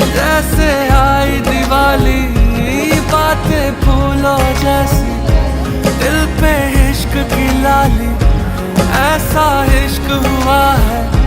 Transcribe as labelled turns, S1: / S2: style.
S1: जैसे आई दिवाली, बातें फूलों जैसी, दिल पे इश्क की लाली, ऐसा इश्क हुआ है